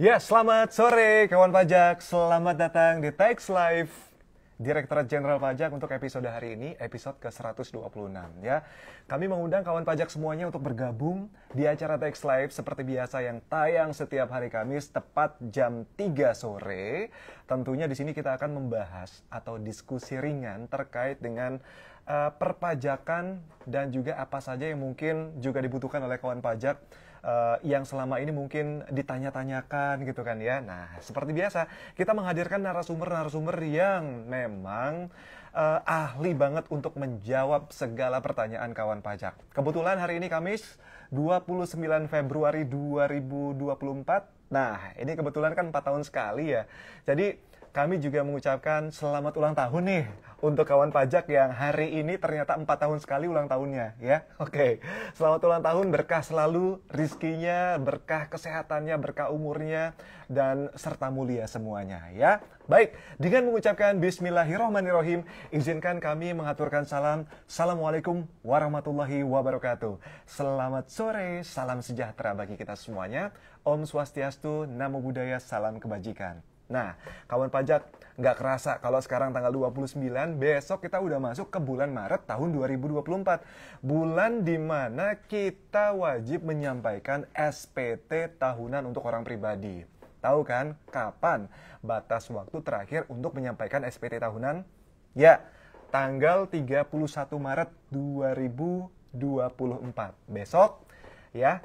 Ya, selamat sore kawan pajak. Selamat datang di Tax Live Direktorat Jenderal Pajak untuk episode hari ini, episode ke-126 ya. Kami mengundang kawan pajak semuanya untuk bergabung di acara Tax Live seperti biasa yang tayang setiap hari Kamis tepat jam 3 sore. Tentunya di sini kita akan membahas atau diskusi ringan terkait dengan perpajakan dan juga apa saja yang mungkin juga dibutuhkan oleh kawan pajak yang selama ini mungkin ditanya-tanyakan gitu kan ya. Nah, seperti biasa, kita menghadirkan narasumber-narasumber yang memang ahli banget untuk menjawab segala pertanyaan kawan pajak. Kebetulan hari ini Kamis 29 Februari 2024. Nah, ini kebetulan kan 4 tahun sekali ya. Jadi, kami juga mengucapkan selamat ulang tahun nih untuk kawan pajak yang hari ini ternyata 4 tahun sekali ulang tahunnya ya. Oke, selamat ulang tahun, berkah selalu rizkinya, berkah kesehatannya, berkah umurnya, dan serta mulia semuanya ya. Baik, dengan mengucapkan Bismillahirrahmanirrahim, izinkan kami mengaturkan salam. Assalamualaikum warahmatullahi wabarakatuh. Selamat sore, salam sejahtera bagi kita semuanya. Om Swastiastu, Namo Buddhaya, salam kebajikan. Nah, kawan pajak, nggak kerasa kalau sekarang tanggal 29, besok kita udah masuk ke bulan Maret tahun 2024. Bulan di mana kita wajib menyampaikan SPT tahunan untuk orang pribadi. Tahu kan kapan batas waktu terakhir untuk menyampaikan SPT tahunan? Ya, tanggal 31 Maret 2024. Besok, ya.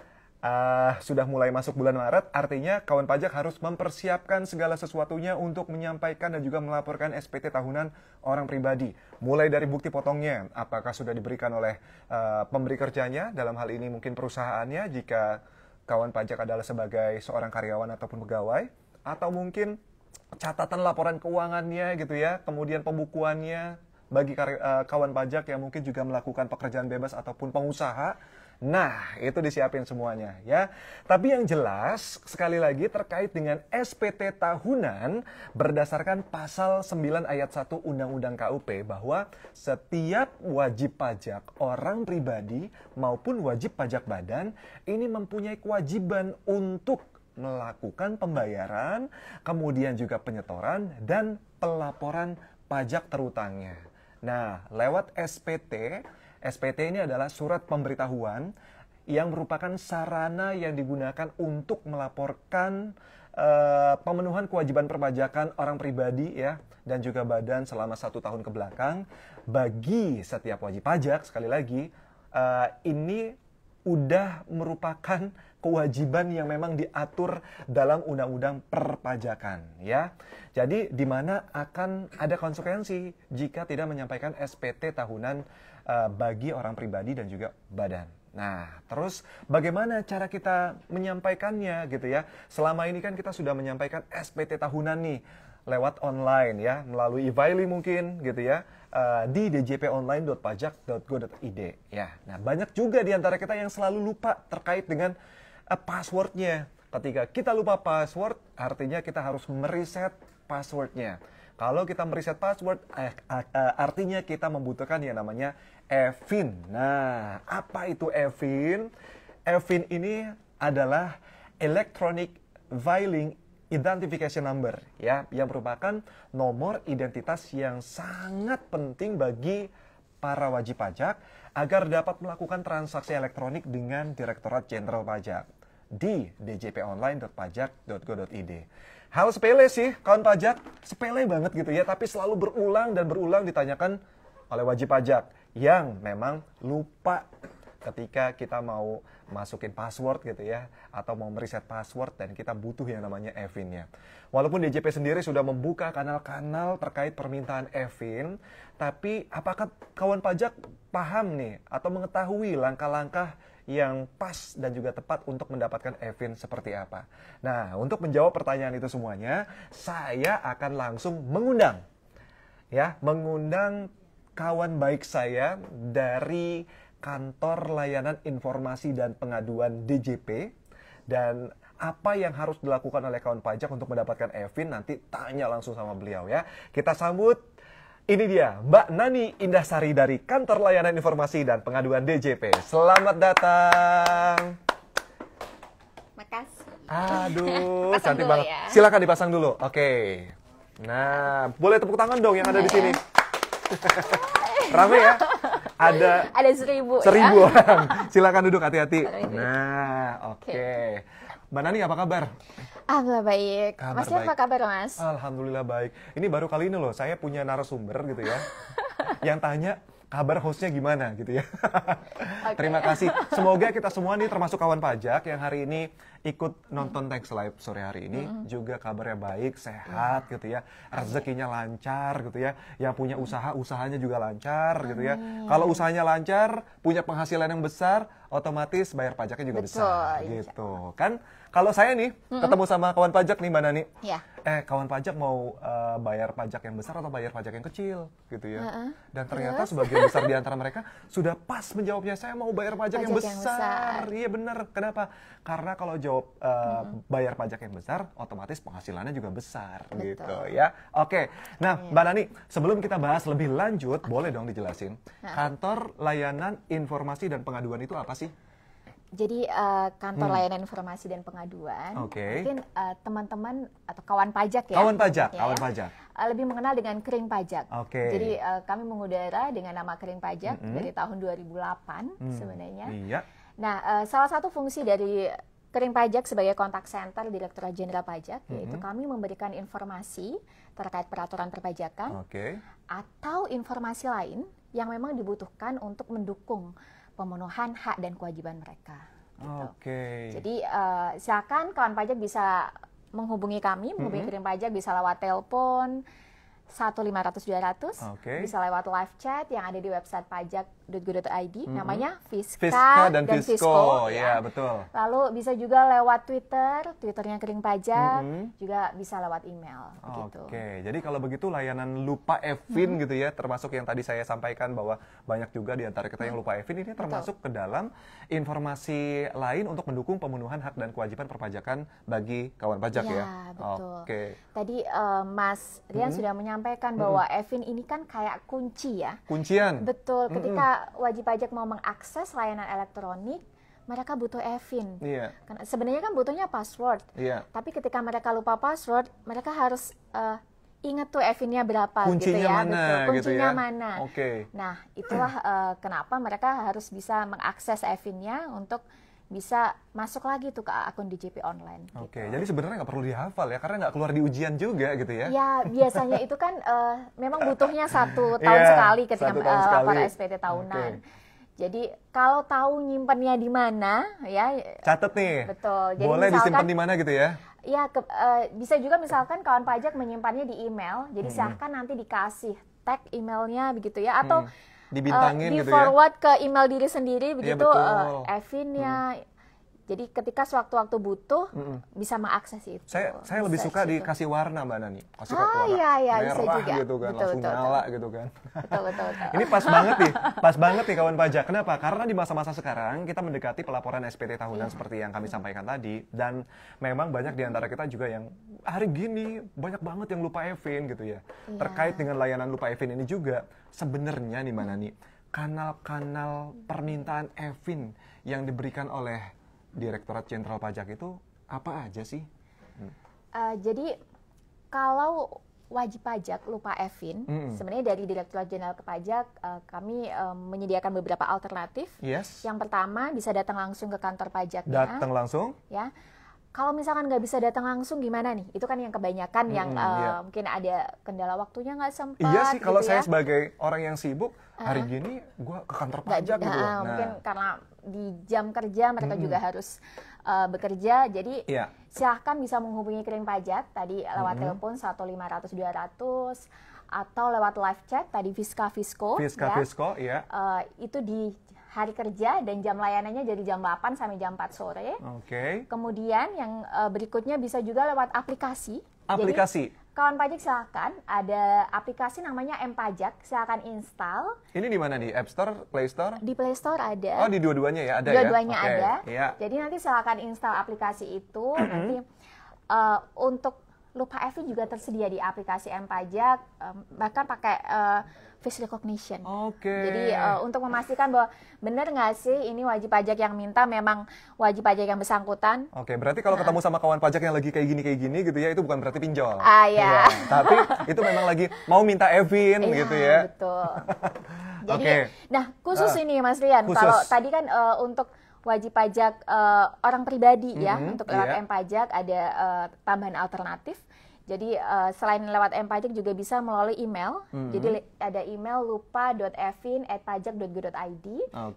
Sudah mulai masuk bulan Maret, artinya kawan pajak harus mempersiapkan segala sesuatunya untuk menyampaikan dan juga melaporkan SPT tahunan orang pribadi. Mulai dari bukti potongnya, apakah sudah diberikan oleh pemberi kerjanya, dalam hal ini mungkin perusahaannya jika kawan pajak adalah sebagai seorang karyawan ataupun pegawai, atau mungkin catatan laporan keuangannya gitu ya, kemudian pembukuannya bagi kawan pajak yang mungkin juga melakukan pekerjaan bebas ataupun pengusaha. Nah, itu disiapin semuanya ya. Tapi yang jelas, sekali lagi terkait dengan SPT tahunan, berdasarkan pasal 9 ayat 1 Undang-Undang KUP, bahwa setiap wajib pajak orang pribadi maupun wajib pajak badan ini mempunyai kewajiban untuk melakukan pembayaran, kemudian juga penyetoran dan pelaporan pajak terutangnya. Nah, lewat SPT ini adalah surat pemberitahuan yang merupakan sarana yang digunakan untuk melaporkan pemenuhan kewajiban perpajakan orang pribadi ya dan juga badan selama 1 tahun ke belakang bagi setiap wajib pajak. Sekali lagi, ini udah merupakan kewajiban yang memang diatur dalam undang-undang perpajakan ya. Jadi di mana akan ada konsekuensi jika tidak menyampaikan SPT tahunan bagi orang pribadi dan juga badan. Nah, terus bagaimana cara kita menyampaikannya gitu ya? Selama ini kan kita sudah menyampaikan SPT tahunan nih lewat online ya, melalui e-filing mungkin gitu ya, di djponline.pajak.go.id ya. Nah, banyak juga di antara kita yang selalu lupa terkait dengan passwordnya. Ketika kita lupa password, artinya kita harus mereset passwordnya. Kalau kita mereset password, artinya kita membutuhkan yang namanya EVIN. Nah, apa itu EVIN? EVIN ini adalah Electronic Filing Identification Number, ya, yang merupakan nomor identitas yang sangat penting bagi para wajib pajak agar dapat melakukan transaksi elektronik dengan Direktorat Jenderal Pajak di djponline.pajak.go.id. Hal sepele sih, kawan pajak, sepele banget gitu ya, tapi selalu berulang dan berulang ditanyakan oleh wajib pajak yang memang lupa ketika kita mau masukin password gitu ya, atau mau mereset password dan kita butuh yang namanya EVIN-nya. Walaupun DJP sendiri sudah membuka kanal-kanal terkait permintaan EVIN, tapi apakah kawan pajak paham nih atau mengetahui langkah-langkah yang pas dan juga tepat untuk mendapatkan EVIN seperti apa? Nah, untuk menjawab pertanyaan itu semuanya, saya akan langsung mengundang kawan baik saya dari Kantor Layanan Informasi dan Pengaduan DJP. Dan apa yang harus dilakukan oleh kawan pajak untuk mendapatkan EVIN, nanti tanya langsung sama beliau ya. Kita sambut, ini dia Mbak Nani Indahsari dari Kantor Layanan Informasi dan Pengaduan DJP. Selamat datang. kasih. Aduh, Pasang cantik dulu banget. ya. Silakan dipasang dulu. Oke. Nah, boleh tepuk tangan dong yang ada di sini. Rame ya? Ada 1000 1000 ya. orang. Silakan duduk, hati-hati. Hati-hati. Nah, oke. Mbak Nani, apa kabar? Alhamdulillah baik. Kabar Masnya apa baik. kabar, Mas? Alhamdulillah baik. Ini baru kali ini loh, saya punya narasumber gitu ya. Yang tanya kabar hostnya gimana gitu ya. Oke. Terima kasih. Semoga kita semua nih termasuk kawan pajak yang hari ini ikut nonton Thanks Live sore hari ini juga kabarnya baik, sehat gitu ya. Rezekinya lancar gitu ya. Yang punya usaha, usahanya juga lancar gitu ya. Kalau usahanya lancar, punya penghasilan yang besar, otomatis bayar pajaknya juga Betul, besar insya gitu. Kan kalau saya nih ketemu sama kawan pajak nih Mbak Nani. Ya. Kawan pajak mau bayar pajak yang besar atau bayar pajak yang kecil gitu ya. Dan ternyata Terus? sebagian besar di antara mereka sudah pas menjawabnya, saya mau bayar pajak yang Pajak yang besar. besar. Iya benar. Kenapa? Karena kalau jawab bayar pajak yang besar, otomatis penghasilannya juga besar Betul. gitu ya. Oke. Nah, Mbak Nani, sebelum kita bahas lebih lanjut, boleh dong dijelasin. Kantor Layanan Informasi dan Pengaduan itu apa sih? Jadi kantor layanan informasi dan pengaduan, Oke. mungkin teman-teman atau kawan pajak ya. Kawan pajak, ya, kawan pajak. lebih mengenal dengan Kering Pajak. Oke. Jadi kami mengudara dengan nama Kering Pajak dari tahun 2008 sebenarnya. Iya. Nah, salah satu fungsi dari Kering Pajak sebagai kontak center Direktorat Jenderal Pajak, yaitu kami memberikan informasi terkait peraturan perpajakan Oke. atau informasi lain yang memang dibutuhkan untuk mendukung pemenuhan hak dan kewajiban mereka. Gitu. Oke. Jadi silakan kawan pajak bisa menghubungi kami, menghubungi Kering Pajak bisa lewat telepon 1-500-200, Oke. bisa lewat live chat yang ada di website pajak.go.id, namanya Fiska, Fiska dan Fisco, ya ya. betul. Lalu bisa juga lewat Twitternya Kering Pajak, juga bisa lewat email. Gitu. Oke, jadi kalau begitu layanan Lupa Evin gitu ya, termasuk yang tadi saya sampaikan bahwa banyak juga di antara kita yang lupa Evin ini termasuk ke dalam informasi lain untuk mendukung pemenuhan hak dan kewajiban perpajakan bagi kawan pajak ya. Ya, betul. Oke. Tadi Mas Rian sudah menyampaikan bahwa Evin ini kan kayak kunci ya. Kuncian. Betul, ketika wajib pajak mau mengakses layanan elektronik, mereka butuh Evin. Iya. Karena sebenarnya kan butuhnya password. Iya. Tapi ketika mereka lupa password, mereka harus ingat tuh Evinnya berapa gitu Kuncinya ya. mana Betul. gitu Kuncinya ya. mana. Oke. Nah, itulah kenapa mereka harus bisa mengakses Evinnya untuk bisa masuk lagi tuh ke akun DJP online. Oke, gitu. jadi sebenarnya nggak perlu dihafal ya, karena nggak keluar di ujian juga gitu ya. Ya, biasanya itu kan memang butuhnya 1 tahun Iya, sekali ketika 1 tahun sekali. lapor SPT tahunan. Oke. Jadi kalau tahu nyimpennya di mana, ya Catet nih. betul. Jadi Boleh misalkan, disimpan di mana gitu ya? ya bisa juga misalkan kawan pajak menyimpannya di email. Jadi silahkan nanti dikasih tag emailnya begitu ya, atau Dibintangin di gitu ya. forward ke email diri sendiri begitu, betul. Evinnya. Jadi ketika sewaktu-waktu butuh bisa mengakses itu. Saya lebih Search suka itu. dikasih warna Mbak Nani. Kasih Ah, warna iya, bisa merah juga. gitu kan, Betul, langsung betul, nyala gitu kan. Betul. Ini pas banget nih, pas banget nih kawan pajak. Kenapa? Karena di masa-masa sekarang kita mendekati pelaporan SPT tahunan seperti yang kami sampaikan tadi, dan memang banyak di antara kita juga yang hari gini banyak banget yang lupa Evin gitu ya. Terkait dengan layanan lupa Evin ini juga sebenarnya nih Mbak Nani, kanal-kanal permintaan Evin yang diberikan oleh Direktorat Jenderal Pajak itu apa aja sih? Jadi kalau wajib pajak lupa Evin, sebenarnya dari Direktorat Jenderal Pajak kami menyediakan beberapa alternatif. Yes. Yang pertama bisa datang langsung ke kantor pajaknya. Datang langsung? Ya. Kalau misalkan nggak bisa datang langsung gimana nih? Itu kan yang kebanyakan yang iya. mungkin ada kendala waktunya nggak sempat. Iya sih, kalau gitu saya ya. sebagai orang yang sibuk, hari gini gue ke kantor Nggak pajak juga, gitu. Nah, mungkin karena di jam kerja mereka juga harus bekerja, jadi Iya. silahkan bisa menghubungi Kering Pajak tadi lewat telepon 1-500-200 atau lewat live chat tadi Fiska Fisco. Fiska Fisco, ya. Itu di hari kerja dan jam layanannya dari jam 8 sampai jam 4 sore. Oke. Kemudian yang berikutnya bisa juga lewat aplikasi. Aplikasi. Jadi, kawan pajak silakan, ada aplikasi namanya M-Pajak, silakan install. Ini di mana nih? App Store, Play Store? Di Play Store ada. Oh, di dua-duanya ya? Ada Dua-duanya ya? ada. Iya. Jadi nanti silakan install aplikasi itu. Nanti untuk Lupa Evin juga tersedia di aplikasi M-Pajak, bahkan pakai face recognition. Jadi untuk memastikan bahwa benar nggak sih ini wajib pajak yang minta memang wajib pajak yang bersangkutan. Berarti kalau ketemu sama kawan pajak yang lagi kayak gini gitu ya, itu bukan berarti pinjol. Ya. Tapi itu memang lagi mau minta Evin gitu ya. Betul. Jadi, nah khusus ini Mas Rian, kalau tadi kan untuk wajib pajak orang pribadi ya, untuk lewat M-Pajak ada tambahan alternatif. Jadi selain lewat M-Pajak juga bisa melalui email. Jadi ada email lupa.evin@pajak.go.id.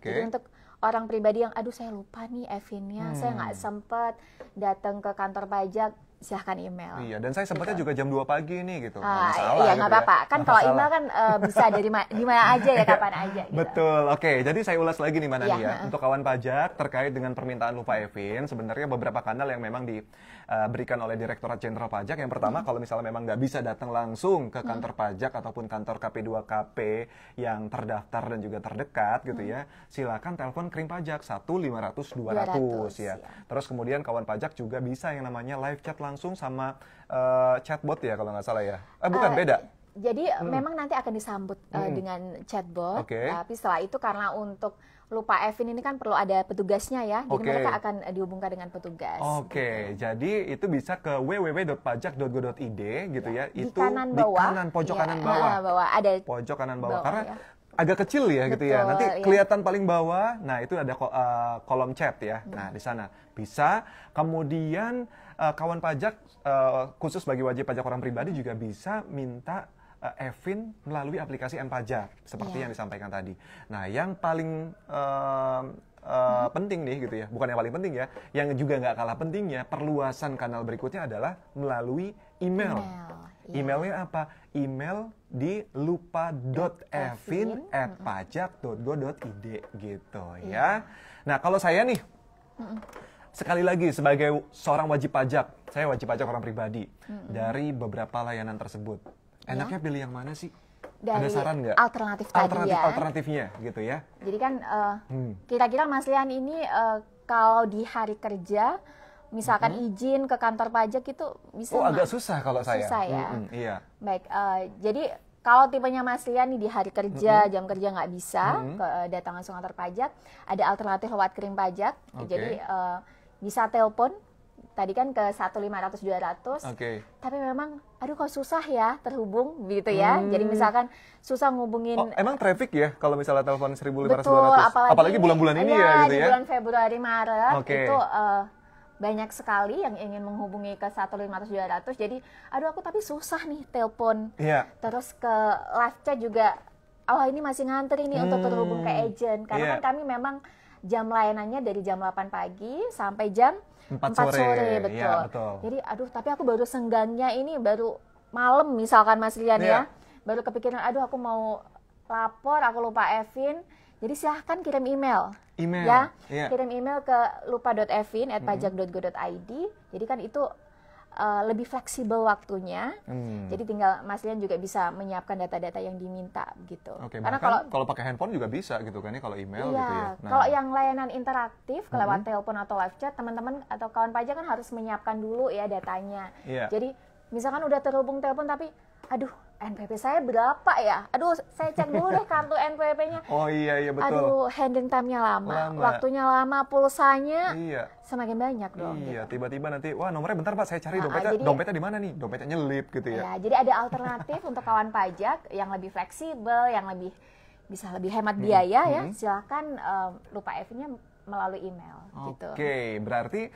Jadi untuk orang pribadi yang aduh saya lupa nih Evinnya, saya nggak sempet datang ke kantor pajak, silahkan email. Iya, dan saya sempatnya juga jam 2 pagi nih gitu. Iya, nggak apa-apa. Kan kalau email kan bisa dari di mana aja ya, kapan aja. Gitu. Betul. Jadi saya ulas lagi nih ya. Untuk kawan pajak terkait dengan permintaan Lupa Evin, sebenarnya beberapa kanal yang memang diberikan oleh Direktorat Jenderal Pajak. Yang pertama, kalau misalnya memang nggak bisa datang langsung ke kantor pajak ataupun kantor KP2KP yang terdaftar dan juga terdekat gitu ya, silakan telepon Krim Pajak 1-500-200 ya. Terus kemudian kawan pajak juga bisa yang namanya live chat langsung sama chatbot ya kalau nggak salah ya. Bukan, beda. Jadi memang nanti akan disambut dengan chatbot, tapi setelah itu karena untuk Lupa Evin ini kan perlu ada petugasnya ya, jadi mereka akan dihubungkan dengan petugas. Jadi itu bisa ke www.pajak.go.id gitu ya. Di Itu kanan bawah, pojok kanan bawah. Ada pojok kanan bawah karena agak kecil ya. Betul, gitu ya. Nanti kelihatan paling bawah. Nah, itu ada kolom chat ya. Nah, di sana bisa. Kemudian kawan pajak khusus bagi wajib pajak orang pribadi juga bisa minta Evin melalui aplikasi M-Pajak seperti yang disampaikan tadi. Nah, yang paling penting nih gitu ya, bukan yang paling penting ya, yang juga nggak kalah pentingnya, perluasan kanal berikutnya adalah melalui email. Emailnya apa? Email di lupa.evin@pajak.go.id gitu ya. Nah, kalau saya nih, sekali lagi sebagai seorang wajib pajak, saya wajib pajak orang pribadi, dari beberapa layanan tersebut, enaknya pilih yang mana sih? Dari ada saran nggak? Alternatifnya gitu ya. Jadi kan kira-kira Mas Lian ini kalau di hari kerja, misalkan izin ke kantor pajak itu bisa agak susah kalau saya. Susah ya? Iya. Baik, jadi kalau tipenya Mas Lian nih di hari kerja, jam kerja nggak bisa datang langsung kantor pajak, ada alternatif lewat Krim Pajak. Jadi bisa telepon. Tadi kan ke 1-500-200, tapi memang, aduh kok susah ya terhubung gitu ya. Jadi misalkan susah ngubungin. Emang traffic ya kalau misalnya telepon 1-500-200? Betul, apalagi bulan-bulan ini ya gitu di ya. Bulan Februari, Maret itu banyak sekali yang ingin menghubungi ke 1-500-200. Jadi, aduh aku tapi susah nih telepon. Terus ke live chat juga, ini masih ngantri nih untuk terhubung ke agent. Karena kan kami memang jam layanannya dari jam 8 pagi sampai jam 4 sore. Betul. Ya, betul. Jadi aduh tapi aku baru senggangnya ini baru malam misalkan Mas Rian ya. Baru kepikiran aku mau lapor, aku lupa Evin. Jadi silahkan kirim email. Ya. Kirim email ke lupa.evin@pajak.go.id. Jadi kan itu lebih fleksibel waktunya. Jadi tinggal Mas Rian juga bisa menyiapkan data-data yang diminta gitu. Karena kalau pakai handphone juga bisa gitu kan ya, kalau email gitu ya. Kalau yang layanan interaktif lewat telepon atau live chat, teman-teman atau kawan pajak kan harus menyiapkan dulu ya datanya. Jadi misalkan udah terhubung telepon tapi aduh NPP saya berapa ya? Aduh saya cek dulu deh kartu NPP-nya. Iya betul. Aduh handling time-nya lama, waktunya lama, pulsanya semakin banyak dong. Tiba-tiba nanti, wah nomornya bentar Pak, saya cari dompetnya di mana nih? Dompetnya nyelip gitu ya. Jadi ada alternatif untuk kawan pajak yang lebih fleksibel, yang bisa lebih hemat biaya ya. Silakan lupa Evin-nya melalui email gitu. Berarti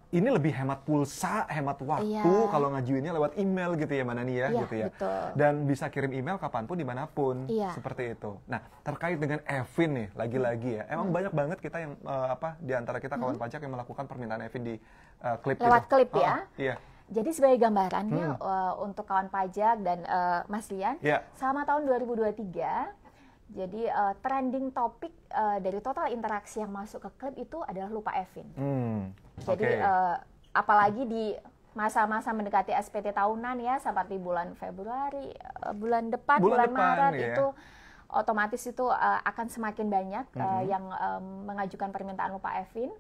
ini lebih hemat pulsa, hemat waktu kalau ngajuinnya lewat email gitu ya Manani ya, gitu ya. Betul. Dan bisa kirim email kapanpun dimanapun, seperti itu. Nah terkait dengan Evin nih, lagi-lagi ya, emang banyak banget kita yang di antara kita kawan pajak yang melakukan permintaan Evin di klip lewat gitu. klip ya. Jadi sebagai gambarannya untuk kawan pajak dan Mas Lian, selama tahun 2023. Jadi trending topik dari total interaksi yang masuk ke klip itu adalah lupa Evin. Jadi apalagi di masa-masa mendekati SPT tahunan ya, seperti bulan Februari, bulan Maret itu otomatis itu akan semakin banyak yang mengajukan permintaan lupa Evin.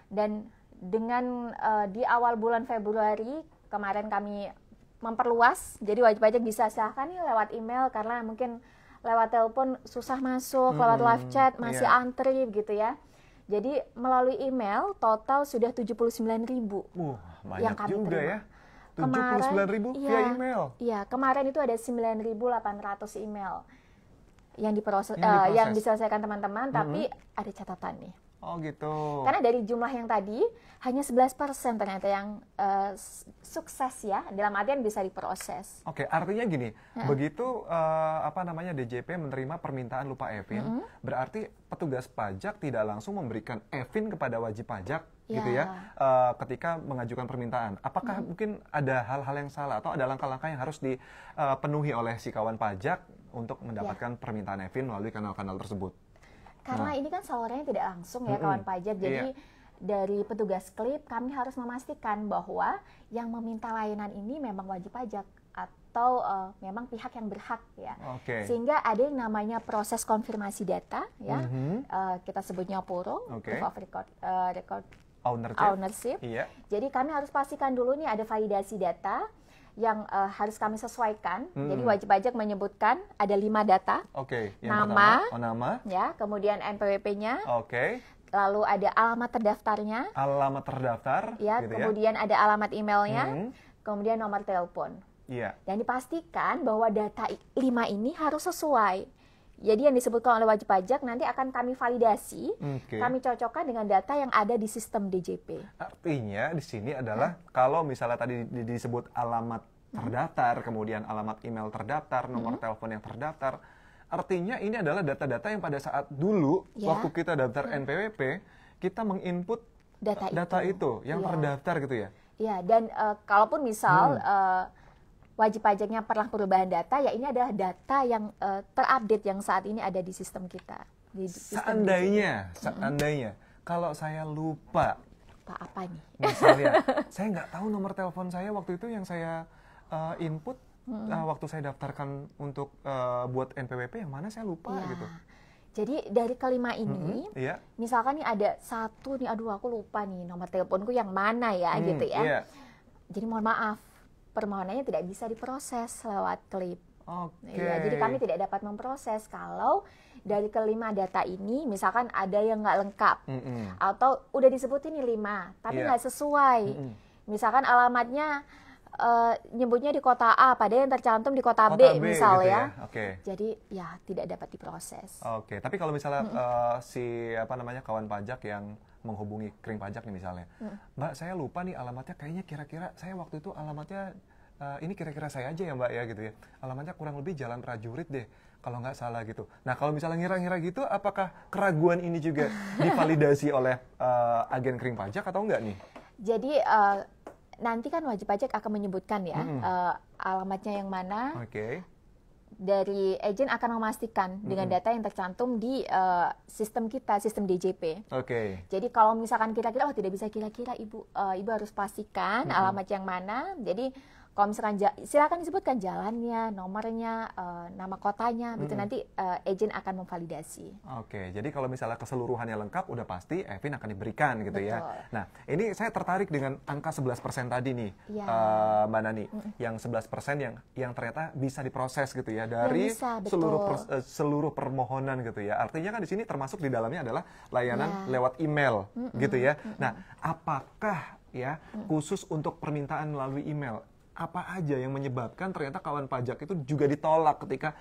Dan dengan di awal bulan Februari kemarin kami memperluas, jadi wajib pajak bisa silahkan nih lewat email, karena mungkin lewat telepon susah masuk, lewat live chat masih antri gitu ya. Jadi melalui email total sudah 79.000 yang kami juga terima. Ya. 79.000 via email. Iya, kemarin itu ada 9.800 email yang diproses, yang diselesaikan teman-teman, tapi ada catatan nih. Oh gitu. Karena dari jumlah yang tadi hanya 11% ternyata yang sukses ya, dalam artian bisa diproses. Oke, artinya gini, begitu DJP menerima permintaan lupa e-fin, berarti petugas pajak tidak langsung memberikan e-fin kepada wajib pajak gitu ya, ketika mengajukan permintaan. Apakah mungkin ada hal-hal yang salah atau ada langkah-langkah yang harus dipenuhi oleh si kawan pajak untuk mendapatkan permintaan e-fin melalui kanal-kanal tersebut? Karena ini kan salurannya tidak langsung ya kawan pajak, jadi dari petugas klip kami harus memastikan bahwa yang meminta layanan ini memang wajib pajak atau memang pihak yang berhak ya. Sehingga ada yang namanya proses konfirmasi data ya, kita sebutnya PURO, Proof of Record Ownership. Jadi kami harus pastikan dulu nih ada validasi data yang harus kami sesuaikan. Jadi wajib pajak menyebutkan ada 5 data. Nama, ya, kemudian NPWP-nya. Lalu ada alamat terdaftarnya. Alamat terdaftar. Ya, gitu kemudian ada alamat emailnya, kemudian nomor telepon. Dan dipastikan bahwa data 5 ini harus sesuai. Jadi yang disebutkan oleh wajib pajak nanti akan kami validasi, kami cocokkan dengan data yang ada di sistem DJP. Artinya di sini adalah kalau misalnya tadi disebut alamat terdaftar, kemudian alamat email terdaftar, nomor telepon yang terdaftar, artinya ini adalah data-data yang pada saat dulu waktu kita daftar NPWP, kita menginput data itu yang terdaftar gitu ya? Iya, dan kalaupun misal wajib pajaknya pernah perubahan data, ya ini adalah data yang terupdate yang saat ini ada di sistem kita. Di sistem seandainya, kalau saya lupa apa nih? Misalnya, saya nggak tahu nomor telepon saya waktu itu yang saya input waktu saya daftarkan untuk buat NPWP, yang mana saya lupa gitu. Jadi dari kelima ini, misalkan nih ada satu nih, aduh aku lupa nih nomor teleponku yang mana ya gitu ya. Jadi mohon maaf, permohonannya tidak bisa diproses lewat klip. Jadi kami tidak dapat memproses kalau dari kelima data ini misalkan ada yang nggak lengkap atau udah disebutin nih 5 tapi nggak sesuai. Misalkan alamatnya nyebutnya di kota A, padahal yang tercantum di kota B misal gitu ya. Jadi ya tidak dapat diproses. Tapi kalau misalnya kawan pajak yang menghubungi kering pajak nih misalnya, Mbak saya lupa nih alamatnya, kayaknya kira-kira saya waktu itu alamatnya ini kira-kira saya aja ya Mbak ya gitu ya, alamatnya kurang lebih Jalan Prajurit deh kalau nggak salah gitu. Nah kalau misalnya ngira-ngira gitu, apakah keraguan ini juga divalidasi oleh agen kering pajak atau enggak nih? Jadi nanti kan wajib pajak akan menyebutkan ya alamatnya yang mana. Dari agen akan memastikan dengan data yang tercantum di sistem kita, sistem DJP. Jadi kalau misalkan kira-kira, tidak bisa kira-kira, ibu harus pastikan alamat yang mana. Jadi kalau misalkan silakan disebutkan jalannya, nomornya, nama kotanya, gitu nanti agen akan memvalidasi. Jadi kalau misalnya keseluruhannya lengkap, udah pasti e-fin akan diberikan gitu ya. Nah, ini saya tertarik dengan angka 11% tadi nih, Mbak Nani, yang 11% yang ternyata bisa diproses gitu ya dari seluruh permohonan gitu ya. Artinya kan di sini termasuk di dalamnya adalah layanan lewat email gitu ya. Nah, apakah ya khusus untuk permintaan melalui email, apa aja yang menyebabkan ternyata kawan pajak itu juga ditolak ketika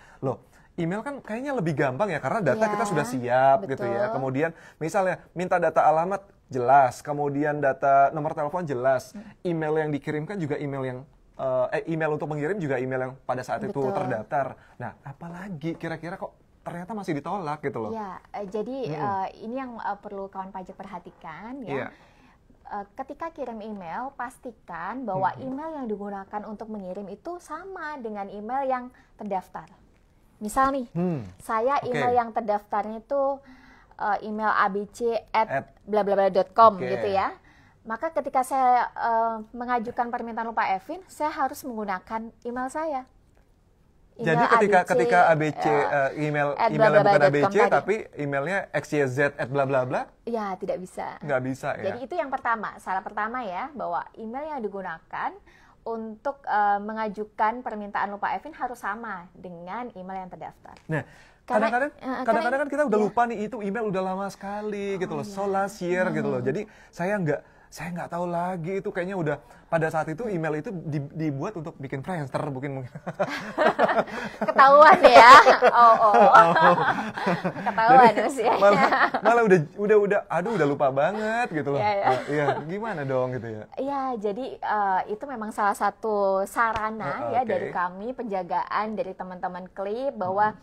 email kan kayaknya lebih gampang ya karena data kita sudah siap gitu ya. Kemudian misalnya minta data alamat jelas, kemudian data nomor telepon jelas, email yang dikirimkan juga email yang email untuk mengirim juga email yang pada saat itu terdaftar. Nah, apalagi kira-kira kok ternyata masih ditolak gitu loh. Jadi ini yang perlu kawan pajak perhatikan ya. Ketika kirim email, pastikan bahwa email yang digunakan untuk mengirim itu sama dengan email yang terdaftar. Misal nih, saya email yang terdaftarnya itu email abc@blablabla.com gitu ya. Maka ketika saya mengajukan permintaan lupa e-fin, saya harus menggunakan email saya. Jadi ketika ABC email yang bukan ABC tapi emailnya xyz@blablabla, ya tidak bisa. Nggak bisa ya. Jadi itu yang pertama, salah pertama ya, bahwa email yang digunakan untuk mengajukan permintaan lupa Evin harus sama dengan email yang terdaftar. Nah, kadang-kadang kan kita udah lupa nih, itu email udah lama sekali gitu loh, so last year gitu loh. Jadi saya nggak tahu lagi, itu kayaknya udah pada saat itu email itu dibuat untuk bikin Friendster mungkin. Ketahuan ya. Ketahuan sih. Malah udah lupa banget gitu loh. Iya, gimana dong gitu ya. Iya, jadi itu memang salah satu sarana ya dari kami, penjagaan dari teman-teman Klip, bahwa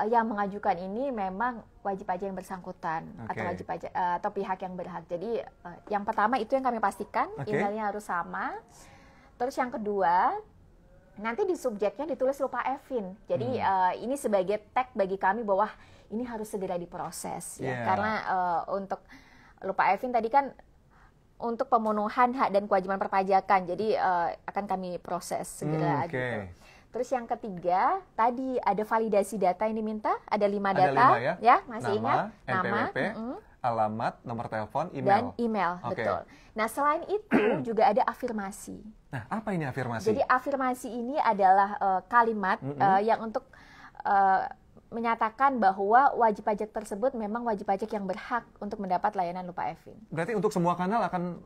yang mengajukan ini memang wajib pajak yang bersangkutan atau wajib pajak atau pihak yang berhak. Jadi yang pertama itu yang kami pastikan, emailnya harus sama. Terus yang kedua, nanti di subjeknya ditulis lupa Evin. Jadi ini sebagai tag bagi kami bahwa ini harus segera diproses ya. Karena untuk lupa Evin tadi kan untuk pemenuhan hak dan kewajiban perpajakan. Jadi akan kami proses segera gitu. Terus yang ketiga, tadi ada validasi data yang diminta, ada 5 data, ya masih ingat? Nama, alamat, nomor telepon, email. Dan email, betul. Nah, selain itu juga ada afirmasi. Nah, apa ini afirmasi? Jadi afirmasi ini adalah kalimat yang untuk menyatakan bahwa wajib pajak tersebut memang wajib pajak yang berhak untuk mendapat layanan lupa Evin. Berarti untuk semua kanal akan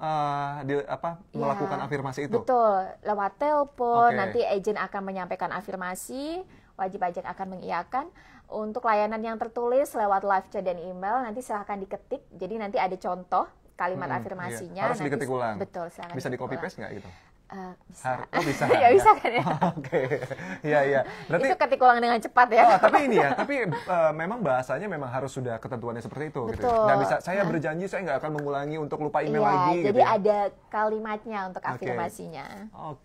melakukan afirmasi itu? Betul, lewat telepon, nanti agent akan menyampaikan afirmasi, wajib pajak akan mengiyakan. Untuk layanan yang tertulis lewat live chat dan email, nanti silahkan diketik, jadi nanti ada contoh kalimat afirmasinya. Harus diketik ulang? Betul, silahkan. Bisa di copy paste nggak gitu? Bisa. Bisa. Ya bisa kan ya. Iya. Berarti itu ketik ulang dengan cepat ya. Tapi memang bahasanya memang harus sudah ketentuannya seperti itu. Betul. Gitu. Nggak bisa, saya berjanji saya nggak akan mengulangi untuk lupa email lagi. Jadi gitu ya. ada kalimatnya untuk afirmasinya.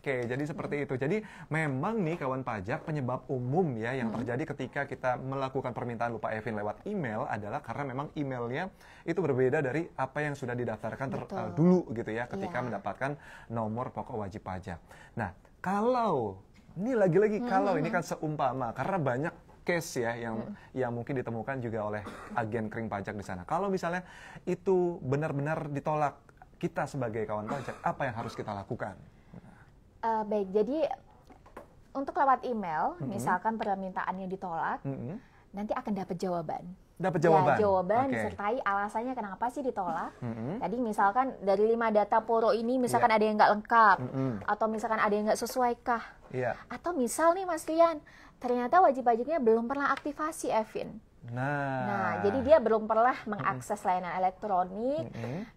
Jadi seperti itu. Jadi memang nih kawan pajak, penyebab umum ya yang terjadi ketika kita melakukan permintaan lupa Evin lewat email adalah karena memang emailnya itu berbeda dari apa yang sudah didaftarkan dulu gitu ya, ketika mendapatkan nomor pokok wajib pajak. Nah, kalau ini lagi-lagi kalau ini kan seumpama, karena banyak case ya yang mungkin ditemukan juga oleh agen kering pajak di sana. Kalau misalnya itu benar-benar ditolak, kita sebagai kawan pajak apa yang harus kita lakukan? Baik, jadi untuk lewat email, misalkan permintaannya ditolak, nanti akan dapat jawaban. Jawaban disertai alasannya kenapa sih ditolak. Tadi misalkan dari 5 data poro ini misalkan ada yang nggak lengkap, atau misalkan ada yang nggak sesuaikah, atau misal nih Mas Rian, ternyata wajib pajaknya belum pernah aktivasi Evin. Nah, jadi dia belum pernah mengakses layanan elektronik.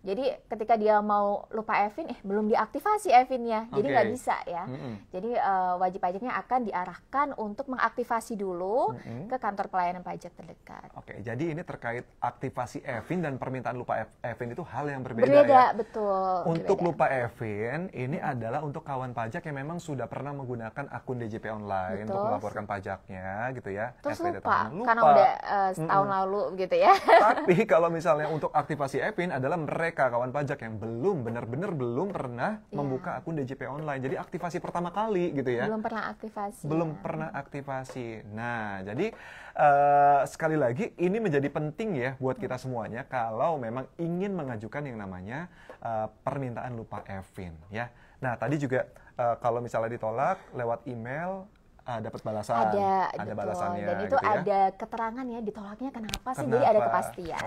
Jadi ketika dia mau lupa Evin, belum diaktifasi Evinnya, jadi nggak bisa ya. Jadi wajib pajaknya akan diarahkan untuk mengaktifasi dulu ke kantor pelayanan pajak terdekat. Jadi ini terkait aktivasi Evin dan permintaan lupa Evin itu hal yang berbeda ya. Betul. Untuk lupa Evin ini adalah untuk kawan pajak yang memang sudah pernah menggunakan akun DJP online untuk melaporkan pajaknya gitu ya. Terus lupa karena udah setahun lalu gitu ya. Tapi kalau misalnya untuk aktivasi Evin adalah mereka kawan pajak yang benar-benar belum pernah membuka akun DJP online. Jadi aktivasi pertama kali gitu ya. Belum pernah aktivasi. Pernah aktivasi. Nah, jadi sekali lagi ini menjadi penting ya buat kita semuanya kalau memang ingin mengajukan yang namanya permintaan lupa Evin ya. Nah, tadi juga kalau misalnya ditolak lewat email dapat balasan, ada balasannya. Dan itu gitu ya. ada keterangan ya ditolaknya kenapa sih, jadi ada kepastian.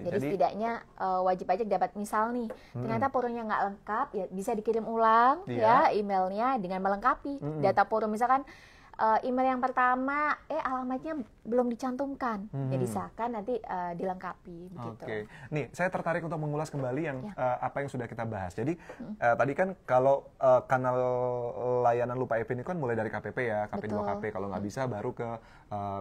Jadi setidaknya wajib pajak dapat misal nih, ternyata poronya nggak lengkap, ya bisa dikirim ulang ya emailnya dengan melengkapi data poro. Misalkan email yang pertama alamatnya belum dicantumkan, jadi silakan nanti dilengkapi begitu. Nih saya tertarik untuk mengulas kembali yang apa yang sudah kita bahas. Jadi tadi kan kalau kanal layanan lupa Evin itu kan mulai dari KPP ya, KP2KP. Kalau nggak bisa baru ke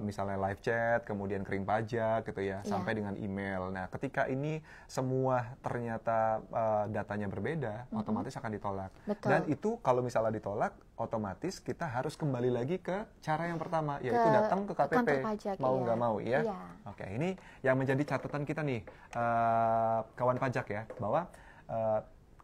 misalnya live chat, kemudian kering pajak gitu ya, sampai dengan email. Nah, ketika ini semua ternyata datanya berbeda, otomatis akan ditolak. Dan itu kalau misalnya ditolak, otomatis kita harus kembali lagi ke cara yang pertama, yaitu datang ke KPP, mau nggak mau ya. Ini yang menjadi catatan kita nih, kawan pajak ya, bahwa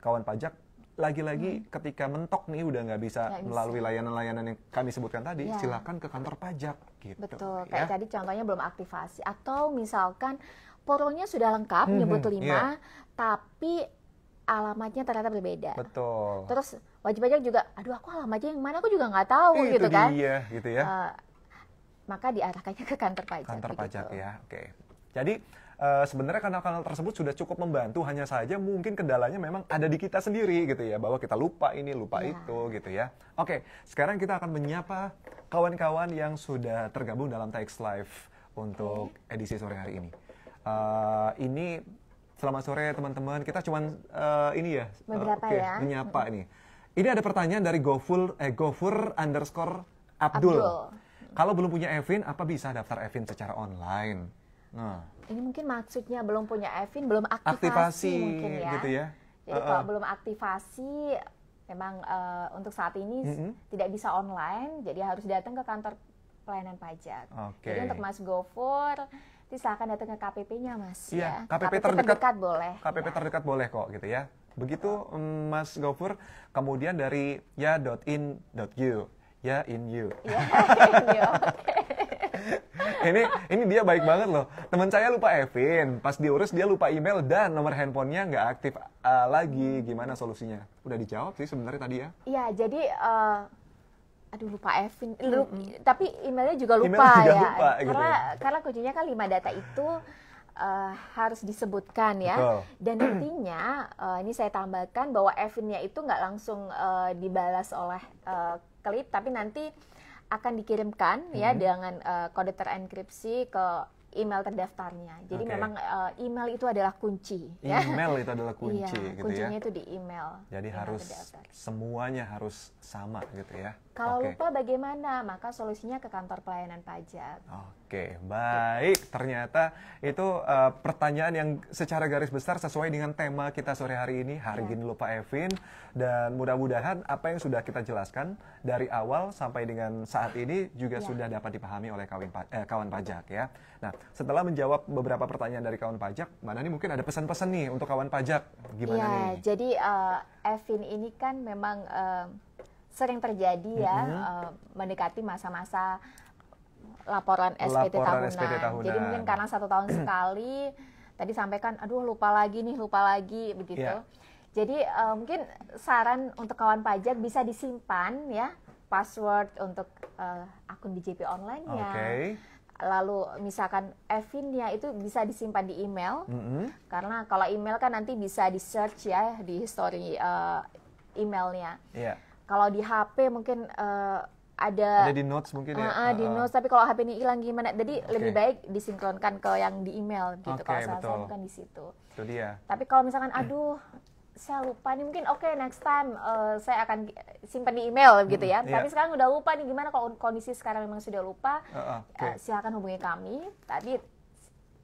kawan pajak lagi-lagi ketika mentok nih udah nggak bisa melalui layanan-layanan yang kami sebutkan tadi, silakan ke kantor pajak gitu. Betul, kayak tadi contohnya belum aktivasi, atau misalkan poronya sudah lengkap, nyebut 5, tapi alamatnya ternyata berbeda. Betul. Terus wajib pajak juga, aduh aku alamatnya yang mana aku juga nggak tahu gitu kan. Iya, gitu ya. Maka diarahkannya ke kantor pajak. Kantor pajak ya, oke. Jadi sebenarnya kanal-kanal tersebut sudah cukup membantu, hanya saja mungkin kendalanya memang ada di kita sendiri gitu ya, bahwa kita lupa ini, lupa itu gitu ya. Oke, sekarang kita akan menyapa kawan-kawan yang sudah tergabung dalam TX Live untuk edisi sore hari ini. Ini selamat sore teman-teman. Kita cuman ini ya, menyapa ini. Ini ada pertanyaan dari Gofur_Abdul. Kalau belum punya Evin, apa bisa daftar Evin secara online? Nah, ini mungkin maksudnya belum punya Evin, belum aktivasi mungkin ya. Gitu ya. Jadi kalau belum aktivasi, memang untuk saat ini tidak bisa online, jadi harus datang ke kantor pelayanan pajak. Jadi untuk Mas Gofur, silakan datang ke KPP-nya Mas. Iya, ya. KPP terdekat boleh. KPP terdekat boleh kok gitu ya. Begitu Mas Gofur, kemudian dari ya.in.you, ya in you. Ini dia baik banget loh. Teman saya lupa Evin, pas diurus dia lupa email dan nomor handphonenya nggak aktif lagi. Gimana solusinya? Udah dijawab sih sebenarnya tadi ya. Iya, jadi aduh lupa Evin, tapi emailnya juga lupa ya. Gitu karena kuncinya kan 5 data itu harus disebutkan ya. Betul. Dan nantinya ini saya tambahkan bahwa Evinnya itu nggak langsung dibalas oleh klip, tapi nanti akan dikirimkan ya dengan kode terenkripsi ke email terdaftarnya. Jadi memang email itu adalah kunci. Email itu adalah kunci, iya, gitu kuncinya ya. Itu di email. Jadi harus semuanya harus sama gitu ya. Kalau lupa bagaimana? Maka solusinya ke kantor pelayanan pajak. Oke, baik. Ternyata itu pertanyaan yang secara garis besar sesuai dengan tema kita sore hari ini. Hari ini lupa Evin. Dan mudah-mudahan apa yang sudah kita jelaskan dari awal sampai dengan saat ini juga sudah dapat dipahami oleh kawan pajak ya. Nah, setelah menjawab beberapa pertanyaan dari kawan pajak, Mbak Nani mungkin ada pesan-pesan nih untuk kawan pajak. Gimana nih? Jadi Evin ini kan memang sering terjadi ya, mendekati masa-masa laporan SPT tahunan. Jadi mungkin karena 1 tahun sekali, tadi sampaikan, aduh lupa lagi begitu. Jadi mungkin saran untuk kawan pajak bisa disimpan ya, password untuk akun DJP online-nya. Lalu misalkan Evin-nya itu bisa disimpan di email, karena kalau email kan nanti bisa di-search ya di history emailnya. Kalau di HP mungkin ada di notes mungkin ya. Di notes, tapi kalau HP ini hilang gimana? Jadi lebih baik disinkronkan ke yang di email gitu. Kalau saya bukan di situ. Itu dia. Tapi kalau misalkan aduh saya lupa nih, mungkin next time saya akan simpan di email gitu ya. Tapi sekarang udah lupa nih, gimana kalau kondisi sekarang memang sudah lupa, silakan hubungi kami. Tadi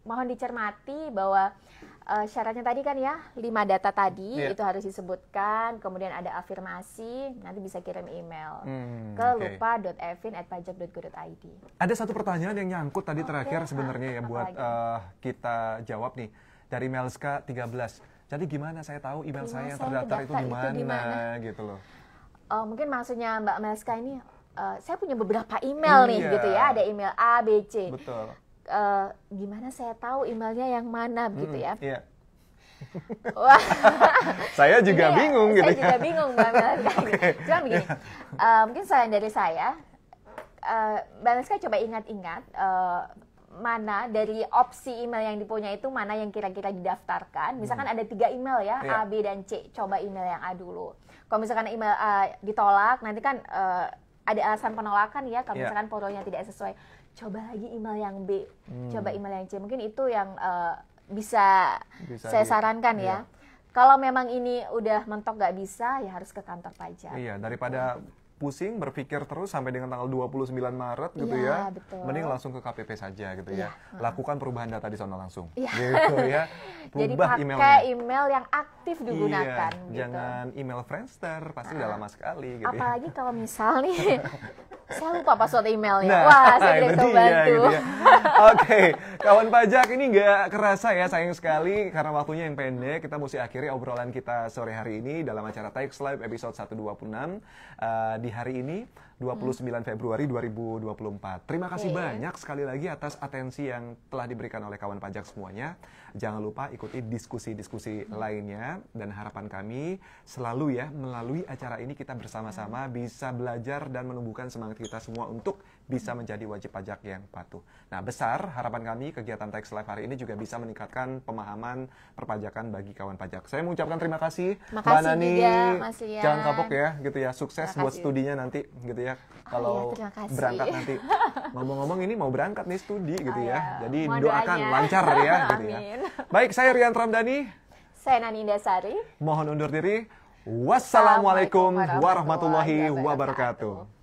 mohon dicermati bahwa syaratnya tadi kan ya 5 data tadi itu harus disebutkan, kemudian ada afirmasi, nanti bisa kirim email ke lupa.evin@pajak.go.id. Ada satu pertanyaan yang nyangkut tadi terakhir sebenarnya ya buat kita jawab nih dari Melska 13. Jadi gimana saya tahu email saya yang terdaftar itu di mana gitu loh. Mungkin maksudnya Mbak Melska ini, saya punya beberapa email nih gitu ya, ada email A, B, C. Betul. Gimana saya tahu emailnya yang mana begitu ya? Iya. Wah, saya juga bingung gitu. Saya juga bingung Mbak Melska. Cuma begini, mungkin saran dari saya, Mbak Melska coba ingat-ingat mana dari opsi email yang dipunya itu mana yang kira-kira didaftarkan. Misalkan ada 3 email ya, A, B, dan C. Coba email yang A dulu. Kalau misalkan email A ditolak, nanti kan ada alasan penolakan ya. Kalau misalkan fotonya tidak sesuai, coba lagi email yang B, coba email yang C. Mungkin itu yang bisa saya sarankan ya. Kalau memang ini udah mentok nggak bisa, ya harus ke kantor pajak. Iya, daripada pusing berpikir terus sampai dengan tanggal 29 Maret gitu ya. Betul. Mending langsung ke KPP saja gitu ya. Lakukan perubahan data di sana langsung. Iya. Gitu ya. Jadi pakai email yang aktif digunakan gitu. Jangan email Friendster, pasti udah lama sekali gitu. Apalagi kalau misal nih saya lupa password emailnya. Wah, saya tidak bisa bantu. Gitu ya. Oke, kawan pajak, ini nggak kerasa ya, sayang sekali karena waktunya yang pendek. Kita mesti akhiri obrolan kita sore hari ini dalam acara TX Live episode 126 di hari ini 29 Februari 2024. Terima kasih banyak sekali lagi atas atensi yang telah diberikan oleh kawan pajak semuanya. Jangan lupa ikuti diskusi-diskusi lainnya, dan harapan kami selalu ya melalui acara ini kita bersama-sama bisa belajar dan menumbuhkan semangat kita semua untuk bisa menjadi wajib pajak yang patuh. Nah, besar harapan kami kegiatan Tax Live hari ini juga bisa meningkatkan pemahaman perpajakan bagi kawan pajak. Saya mengucapkan terima kasih Mbak Nani. Jangan kapok ya gitu ya. Sukses buat studinya nanti gitu ya. Kalau berangkat nanti. Ngomong-ngomong ini mau berangkat nih studi gitu ya. Jadi doakan lancar ya gitu ya. Baik, saya Rian Ramdhani. Saya Nani Indasari. Mohon undur diri. Wassalamualaikum warahmatullahi wabarakatuh.